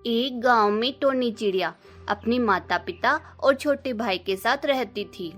एक गांव में टोनी चिड़िया अपने माता पिता और छोटे भाई के साथ रहती थी।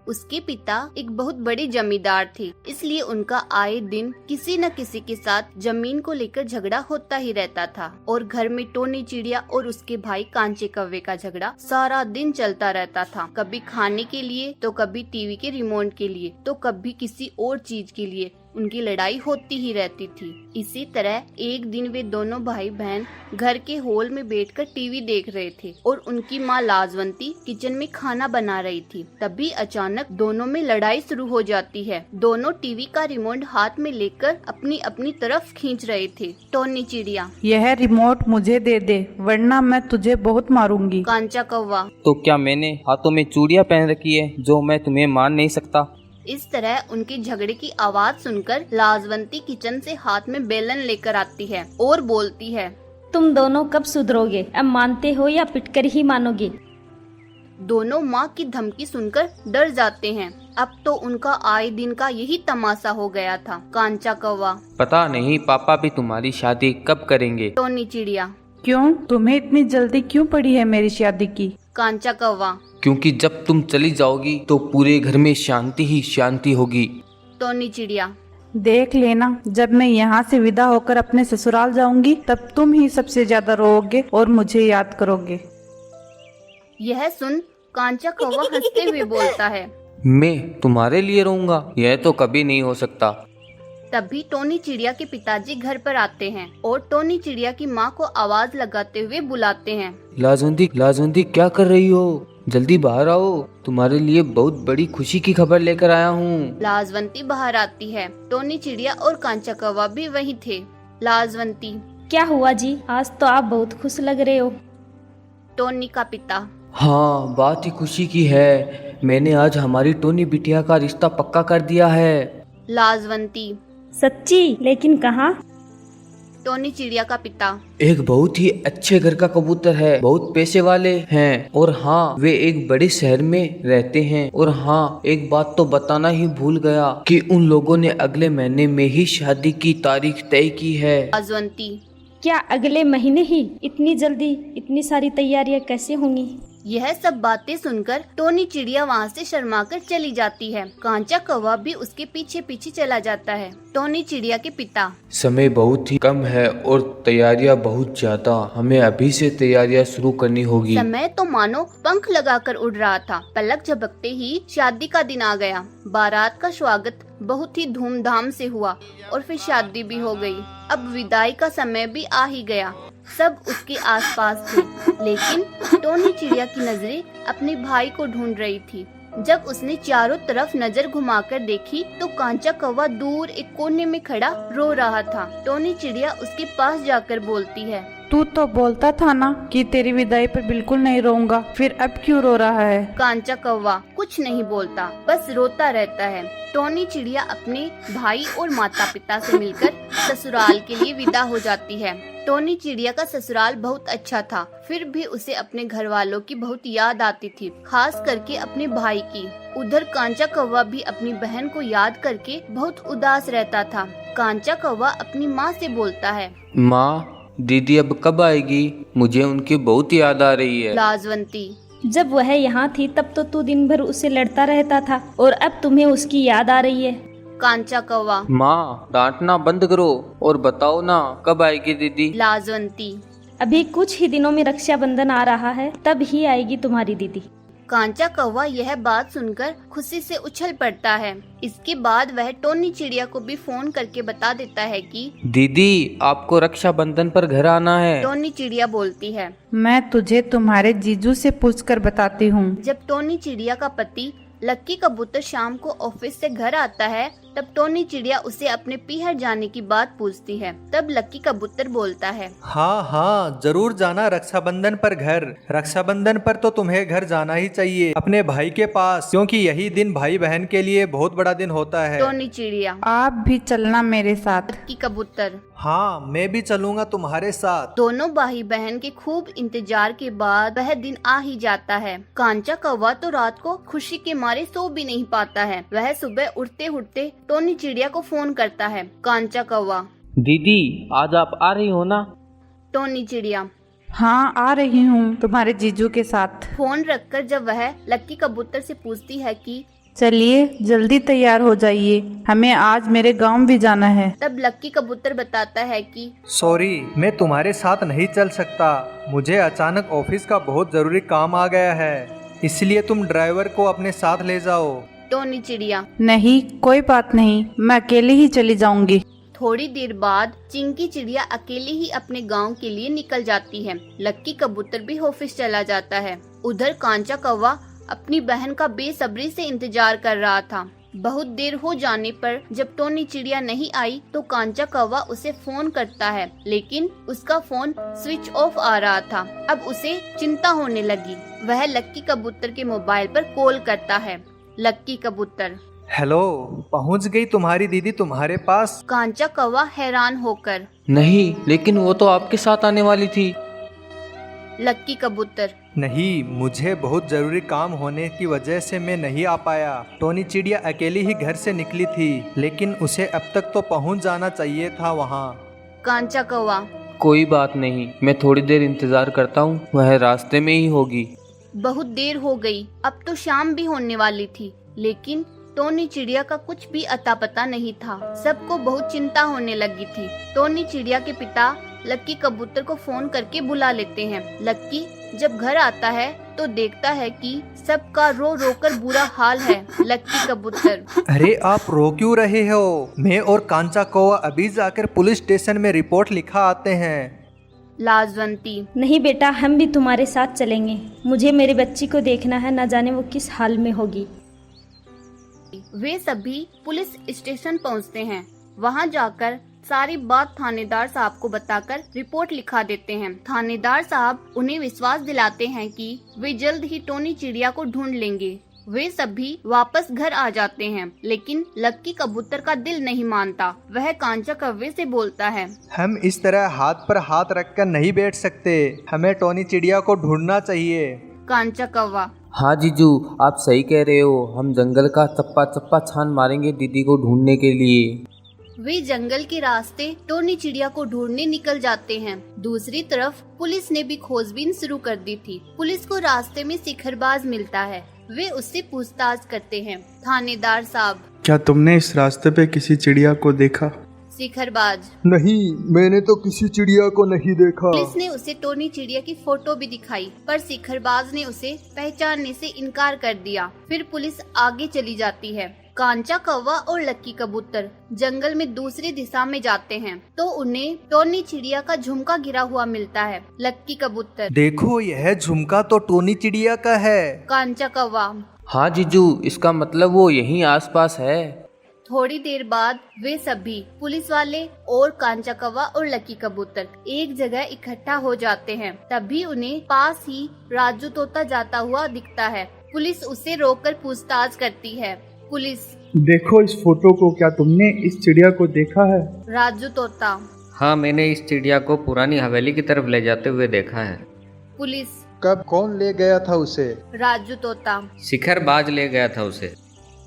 उसके पिता एक बहुत बड़े जमींदार थे, इसलिए उनका आए दिन किसी न किसी के साथ जमीन को लेकर झगड़ा होता ही रहता था और घर में टोनी चिड़िया और उसके भाई कांचे कौवे का झगड़ा सारा दिन चलता रहता था। कभी खाने के लिए तो कभी टीवी के रिमोट के लिए तो कभी किसी और चीज के लिए उनकी लड़ाई होती ही रहती थी। इसी तरह एक दिन वे दोनों भाई बहन घर के हॉल में बैठकर टीवी देख रहे थे और उनकी माँ लाजवंती किचन में खाना बना रही थी। तभी अचानक दोनों में लड़ाई शुरू हो जाती है। दोनों टीवी का रिमोट हाथ में लेकर अपनी अपनी तरफ खींच रहे थे। टोनी चिड़िया, यह रिमोट मुझे दे दे वरना मैं तुझे बहुत मारूंगी। कांचा कौवा, तो क्या मैंने हाथों में चूड़ियां पहन रखी है जो मैं तुम्हें मार नहीं सकता? इस तरह उनके झगड़े की आवाज सुनकर लाजवंती किचन से हाथ में बेलन लेकर आती है और बोलती है, तुम दोनों कब सुधरोगे? अब मानते हो या पिटकर ही मानोगे? दोनों माँ की धमकी सुनकर डर जाते हैं। अब तो उनका आए दिन का यही तमाशा हो गया था। कांचा कौवा, पता नहीं पापा भी तुम्हारी शादी कब करेंगे। टोनी चिड़िया, क्यों, तुम्हें इतनी जल्दी क्यों पड़ी है मेरी शादी की? कांचा कौवा, क्योंकि जब तुम चली जाओगी तो पूरे घर में शांति ही शांति होगी। टोनी चिड़िया, देख लेना, जब मैं यहाँ से विदा होकर अपने ससुराल जाऊंगी तब तुम ही सबसे ज्यादा रोओगे और मुझे याद करोगे। यह सुन कांचा कौवा हंसते हुए बोलता है। मैं तुम्हारे लिए रहूंगा? यह तो कभी नहीं हो सकता। तभी टोनी चिड़िया के पिताजी घर पर आते हैं और टोनी चिड़िया की माँ को आवाज लगाते हुए बुलाते हैं। लाजवंती, लाजवंती क्या कर रही हो? जल्दी बाहर आओ, तुम्हारे लिए बहुत बड़ी खुशी की खबर लेकर आया हूँ। लाजवंती बाहर आती है। टोनी चिड़िया और कांचा कौवा भी वहीं थे। लाजवंती, क्या हुआ जी? आज तो आप बहुत खुश लग रहे हो। टोनी का पिता, हाँ, बात ही खुशी की है। मैंने आज हमारी टोनी बिटिया का रिश्ता पक्का कर दिया है। लाजवंती, सच्ची? लेकिन कहाँ? टोनी चिड़िया का पिता, एक बहुत ही अच्छे घर का कबूतर है, बहुत पैसे वाले हैं और हाँ, वे एक बड़े शहर में रहते हैं। और हाँ, एक बात तो बताना ही भूल गया कि उन लोगों ने अगले महीने में ही शादी की तारीख तय की है। लाजवंती, क्या अगले महीने ही? इतनी जल्दी इतनी सारी तैयारियां कैसे होंगी? यह सब बातें सुनकर टोनी चिड़िया वहाँ से शर्माकर चली जाती है। कांचा कौवा भी उसके पीछे पीछे चला जाता है। टोनी चिड़िया के पिता, समय बहुत ही कम है और तैयारियां बहुत ज्यादा। हमें अभी से तैयारियां शुरू करनी होगी। समय तो मानो पंख लगाकर उड़ रहा था। पलक झपकते ही शादी का दिन आ गया। बारात का स्वागत बहुत ही धूमधाम से हुआ और फिर शादी भी हो गई। अब विदाई का समय भी आ ही गया। सब उसके आसपास थे, लेकिन टोनी चिड़िया की नजरें अपने भाई को ढूंढ रही थी। जब उसने चारों तरफ नजर घुमाकर देखी तो कांचा कौवा दूर एक कोने में खड़ा रो रहा था। टोनी चिड़िया उसके पास जाकर बोलती है, तू तो बोलता था ना कि तेरी विदाई पर बिल्कुल नहीं रोऊंगा, फिर अब क्यों रो रहा है? कांचा कौवा कुछ नहीं बोलता, बस रोता रहता है। टोनी चिड़िया अपने भाई और माता पिता से मिलकर ससुराल के लिए विदा हो जाती है। टोनी चिड़िया का ससुराल बहुत अच्छा था, फिर भी उसे अपने घर वालों की बहुत याद आती थी, खास करके अपने भाई की। उधर कांचा कौवा भी अपनी बहन को याद करके बहुत उदास रहता था। कांचा कौवा अपनी माँ से बोलता है, माँ, दीदी अब कब आएगी? मुझे उनकी बहुत याद आ रही है। लाजवंती, जब वह यहाँ थी तब तो तू दिन भर उससे लड़ता रहता था और अब तुम्हें उसकी याद आ रही है। कांचा कौवा, माँ, डांटना बंद करो और बताओ ना कब आएगी दीदी। लाजवंती, अभी कुछ ही दिनों में रक्षाबंधन आ रहा है, तब ही आएगी तुम्हारी दीदी। कांचा कौवा यह बात सुनकर खुशी से उछल पड़ता है। इसके बाद वह टोनी चिड़िया को भी फोन करके बता देता है कि दीदी, आपको रक्षाबंधन पर घर आना है। टोनी चिड़िया बोलती है, मैं तुझे तुम्हारे जीजू से पूछकर बताती हूँ। जब टोनी चिड़िया का पति लक्की कबूतर शाम को ऑफिस से घर आता है तब टोनी चिड़िया उसे अपने पीहर जाने की बात पूछती है। तब लक्की कबूतर बोलता है, हाँ हाँ, जरूर जाना रक्षाबंधन पर घर। रक्षाबंधन पर तो तुम्हें घर जाना ही चाहिए अपने भाई के पास, क्योंकि यही दिन भाई बहन के लिए बहुत बड़ा दिन होता है। टोनी चिड़िया, आप भी चलना मेरे साथ। लक्की कबूतर, हाँ, मैं भी चलूंगा तुम्हारे साथ। दोनों भाई बहन के खूब इंतजार के बाद वह दिन आ ही जाता है। कांचा कौवा तो रात को खुशी के मारे सो भी नहीं पाता है। वह सुबह उठते उठते टोनी चिड़िया को फोन करता है। कांचा कौवा, दीदी, आज आप आ रही हो ना? टोनी चिड़िया, हाँ आ रही हूँ तुम्हारे जीजू के साथ। फोन रखकर जब वह लक्की कबूतर से पूछती है कि चलिए जल्दी तैयार हो जाइए, हमें आज मेरे गांव भी जाना है। तब लक्की कबूतर बताता है कि सॉरी, मैं तुम्हारे साथ नहीं चल सकता। मुझे अचानक ऑफिस का बहुत जरूरी काम आ गया है, इसलिए तुम ड्राइवर को अपने साथ ले जाओ। टोनी चिड़िया। नहीं कोई बात नहीं, मैं अकेले ही चली जाऊंगी। थोड़ी देर बाद चिंकी चिड़िया अकेली ही अपने गांव के लिए निकल जाती है। लक्की कबूतर भी ऑफिस चला जाता है। उधर कांचा कौवा अपनी बहन का बेसब्री से इंतजार कर रहा था। बहुत देर हो जाने पर जब टोनी चिड़िया नहीं आई तो कांचा कौवा उसे फोन करता है, लेकिन उसका फोन स्विच ऑफ आ रहा था। अब उसे चिंता होने लगी। वह लक्की कबूतर के मोबाइल पर कॉल करता है। लक्की कबूतर। हेलो, पहुंच गई तुम्हारी दीदी तुम्हारे पास? कांचा कौवा हैरान होकर। नहीं, लेकिन वो तो आपके साथ आने वाली थी। लक्की कबूतर। नहीं, मुझे बहुत जरूरी काम होने की वजह से मैं नहीं आ पाया। टोनी चिड़िया अकेली ही घर से निकली थी, लेकिन उसे अब तक तो पहुंच जाना चाहिए था वहां। कांचा कौवा। कोई बात नहीं, मैं थोड़ी देर इंतजार करता हूँ, वह रास्ते में ही होगी। बहुत देर हो गई, अब तो शाम भी होने वाली थी, लेकिन टोनी चिड़िया का कुछ भी अता पता नहीं था। सबको बहुत चिंता होने लगी थी। टोनी चिड़िया के पिता लक्की कबूतर को फोन करके बुला लेते हैं। लक्की जब घर आता है तो देखता है कि सबका रो रो कर बुरा हाल है। लक्की कबूतर। अरे आप रो क्यों रहे हो? मैं और कांचा कौवा अभी जाकर पुलिस स्टेशन में रिपोर्ट लिखा आते हैं। लाजवंती। नहीं बेटा, हम भी तुम्हारे साथ चलेंगे। मुझे मेरी बच्ची को देखना है, न जाने वो किस हाल में होगी। वे सभी पुलिस स्टेशन पहुंचते हैं। वहां जाकर सारी बात थानेदार साहब को बताकर रिपोर्ट लिखा देते हैं। थानेदार साहब उन्हें विश्वास दिलाते हैं कि वे जल्द ही टोनी चिड़िया को ढूंढ लेंगे। वे सभी वापस घर आ जाते हैं, लेकिन लक्की कबूतर का दिल नहीं मानता। वह कांचा कौवे से बोलता है, हम इस तरह हाथ पर हाथ रखकर नहीं बैठ सकते, हमें टोनी चिड़िया को ढूंढना चाहिए। कांचा कौवा। हाँ जीजू, आप सही कह रहे हो, हम जंगल का चप्पा चप्पा छान मारेंगे दीदी को ढूंढने के लिए। वे जंगल के रास्ते टोनी चिड़िया को ढूंढने निकल जाते हैं। दूसरी तरफ पुलिस ने भी खोजबीन शुरू कर दी थी। पुलिस को रास्ते में शिखरबाज मिलता है। वे उससे पूछताछ करते हैं। थानेदार साहब। क्या तुमने इस रास्ते पे किसी चिड़िया को देखा? शिखरबाज। नहीं, मैंने तो किसी चिड़िया को नहीं देखा। पुलिस ने उसे टोनी चिड़िया की फोटो भी दिखाई, पर शिखरबाज ने उसे पहचानने से इनकार कर दिया। फिर पुलिस आगे चली जाती है। कांचा कौवा और लक्की कबूतर जंगल में दूसरी दिशा में जाते हैं तो उन्हें टोनी चिड़िया का झुमका गिरा हुआ मिलता है। लक्की कबूतर। देखो, यह झुमका तो टोनी चिड़िया का है। कांचा कौवा। हाँ जीजू, इसका मतलब वो यहीं आसपास है। थोड़ी देर बाद वे सभी पुलिस वाले और कांचा कौवा और लक्की कबूतर एक जगह इकट्ठा हो जाते हैं। तभी उन्हें पास ही राजू तोता जाता हुआ दिखता है। पुलिस उसे रोककर पूछताछ करती है। पुलिस। देखो इस फोटो को, क्या तुमने इस चिड़िया को देखा है? राजू तोता। हाँ, मैंने इस चिड़िया को पुरानी हवेली की तरफ ले जाते हुए देखा है। पुलिस। कब, कौन ले गया था उसे? राजू तोता। शिखरबाज ले गया था उसे।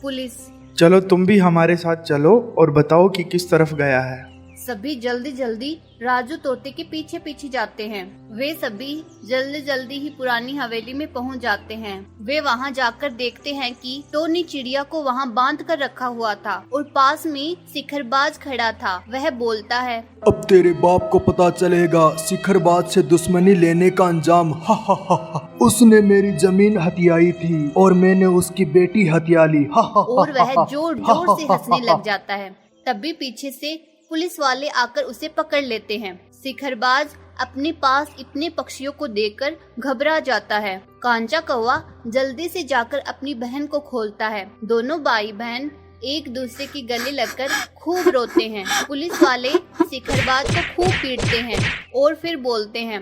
पुलिस। चलो तुम भी हमारे साथ चलो और बताओ कि किस तरफ गया है। सभी जल्दी जल्दी राजू तोते के पीछे पीछे जाते हैं। वे सभी जल्दी जल्दी ही पुरानी हवेली में पहुंच जाते हैं। वे वहां जाकर देखते हैं कि टोनी चिड़िया को वहां बांध कर रखा हुआ था और पास में शिखरबाज खड़ा था। वह बोलता है, अब तेरे बाप को पता चलेगा शिखरबाज से दुश्मनी लेने का अंजाम। हा हा हा हा। उसने मेरी जमीन हथियाई थी और मैंने उसकी बेटी हथिया ली। हा हा हा। और वह जोर जोर से हंसने लग जाता है। तभी पीछे से पुलिस वाले आकर उसे पकड़ लेते हैं। शिखरबाज अपने पास इतने पक्षियों को देखकर घबरा जाता है। कांचा कौवा जल्दी से जाकर अपनी बहन को खोलता है। दोनों भाई बहन एक दूसरे की गले लगकर खूब रोते हैं। पुलिस वाले शिखरबाज को खूब पीटते हैं और फिर बोलते हैं,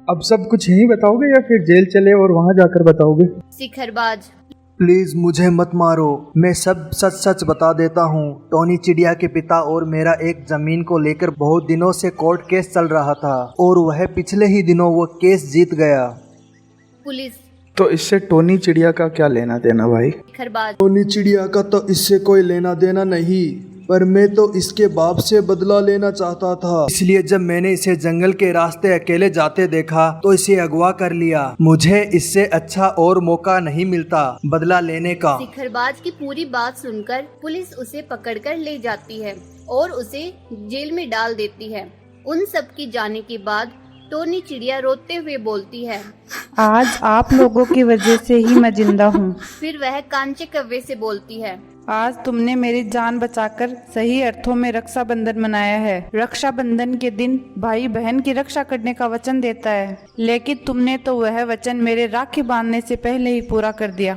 अब सब कुछ यहीं बताओगे या फिर जेल चले और वहाँ जाकर बताओगे? शिखरबाज। प्लीज मुझे मत मारो, मैं सब सच सच बता देता हूँ। टोनी चिड़िया के पिता और मेरा एक जमीन को लेकर बहुत दिनों से कोर्ट केस चल रहा था और वह पिछले ही दिनों वो केस जीत गया। पुलिस। तो इससे टोनी चिड़िया का क्या लेना देना भाई? शिखरबाज। टोनी चिड़िया का तो इससे कोई लेना देना नहीं, पर मैं तो इसके बाप से बदला लेना चाहता था, इसलिए जब मैंने इसे जंगल के रास्ते अकेले जाते देखा तो इसे अगवा कर लिया। मुझे इससे अच्छा और मौका नहीं मिलता बदला लेने का। सिखरबाज की पूरी बात सुनकर पुलिस उसे पकड़कर ले जाती है और उसे जेल में डाल देती है। उन सब की जाने के बाद टोनी चिड़िया रोते हुए बोलती है, आज आप लोगों की वजह से ही मैं जिंदा हूँ। फिर वह कांचे कव्वे से बोलती है, आज तुमने मेरी जान बचाकर सही अर्थों में रक्षाबंधन मनाया है। रक्षाबंधन के दिन भाई बहन की रक्षा करने का वचन देता है, लेकिन तुमने तो वह वचन मेरे राखी बांधने से पहले ही पूरा कर दिया।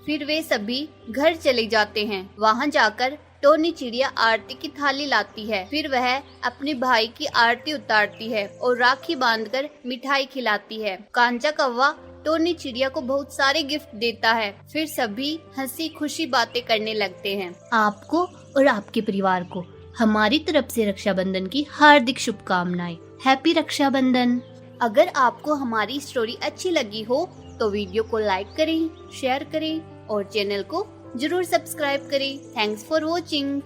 फिर वे सभी घर चले जाते हैं। वहाँ जाकर टोनी चिड़िया आरती की थाली लाती है। फिर वह अपने भाई की आरती उतारती है और राखी बांधकर मिठाई खिलाती है। कांचा कौवा टोनी चिड़िया को बहुत सारे गिफ्ट देता है। फिर सभी हंसी खुशी बातें करने लगते हैं। आपको और आपके परिवार को हमारी तरफ से रक्षाबंधन की हार्दिक शुभकामनाएं। हैप्पी रक्षाबंधन। अगर आपको हमारी स्टोरी अच्छी लगी हो तो वीडियो को लाइक करें, शेयर करें और चैनल को जरूर सब्सक्राइब करें। Thanks for watching.